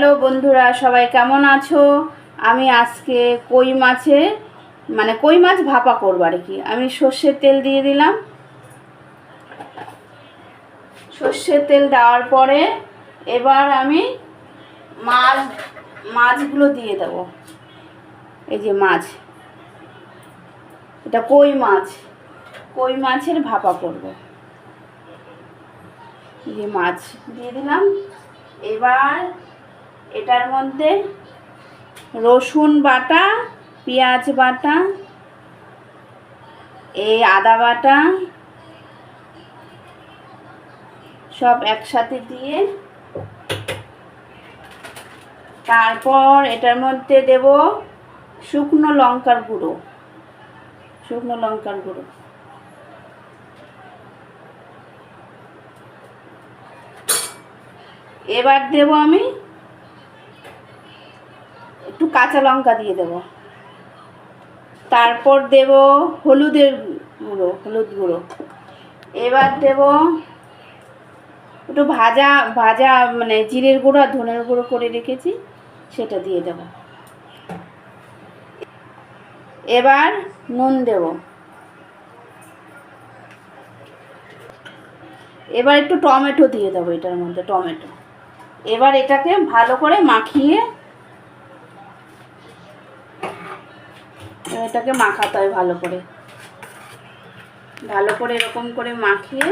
Hello বন্ধুরা, সবাই কেমন আছো? আমি আজকে কই মাছ ভাপা করবো আর কি। আমি সর্ষের তেল দিয়ে দিলাম। সর্ষের তেল দেওয়ার পরে এবার আমি মাছগুলো দিয়ে দেব। এই যে মাছ, এটা কই মাছের ভাপা করব। এই যে মাছ দিয়ে দিলাম। এবার এটার মধ্যে রসুন বাটা, পেঁয়াজ বাটা, এই আদা বাটা সব একসাথে দিয়ে তারপর এটার মধ্যে দেব শুকনো লঙ্কার গুঁড়ো। এবার দেব আমি একটু কাঁচা লঙ্কা দিয়ে দেব। তারপর দেব হলুদ গুঁড়ো। এবার দেব একটু ভাজা মানে জিরের গুঁড়ো আর ধনের গুঁড়ো করে রেখেছি, সেটা দিয়ে দেব। এবার নুন দেব। এবার একটু টমেটো দিয়ে দেবো এটার মধ্যে, টমেটো। এবার এটাকে ভালো করে মাখাতে হয় ভালো করে এরকম করে মাখিয়ে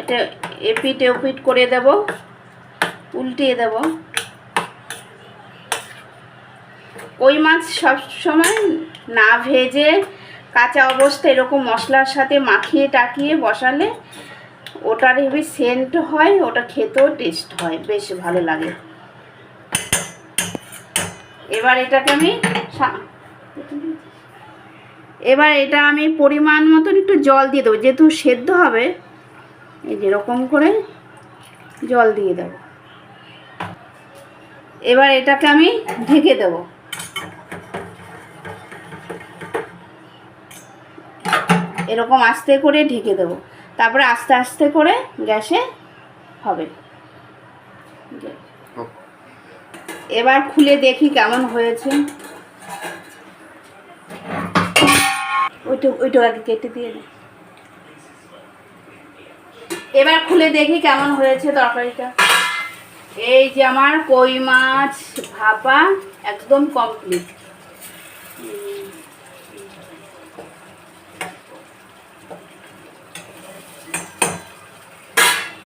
এটা এপিট ওপিট করে দেব, উল্টিয়ে দেব। কই মাছ সবসময় না ভেজে কাঁচা অবস্থা এরকম মশলার সাথে মাখিয়ে টাকিয়ে বসালে ওটার হেবি সেন্ট হয়, ওটা খেতেও টেস্ট হয়, বেশ ভালো লাগে। এবার এটা আমি পরিমাণ মতন একটু জল দিয়ে দেবো, যেহেতু সেদ্ধ হবে। এই যেরকম করে জল দিয়ে দেব। এবার এটাকে আমি ঢেকে দেব। এরকম আস্তে করে ঢেকে দেব, তারপরে আস্তে আস্তে করে গ্যাসে হবে। এবার খুলে দেখি কেমন হয়েছে। ওইটা আগে কেটে দিয়ে দিই। এবার খুলে দেখি কেমন হয়েছে তরকারিটা। এই যে আমার কই মাছ ভাপা একদম কমপ্লিট।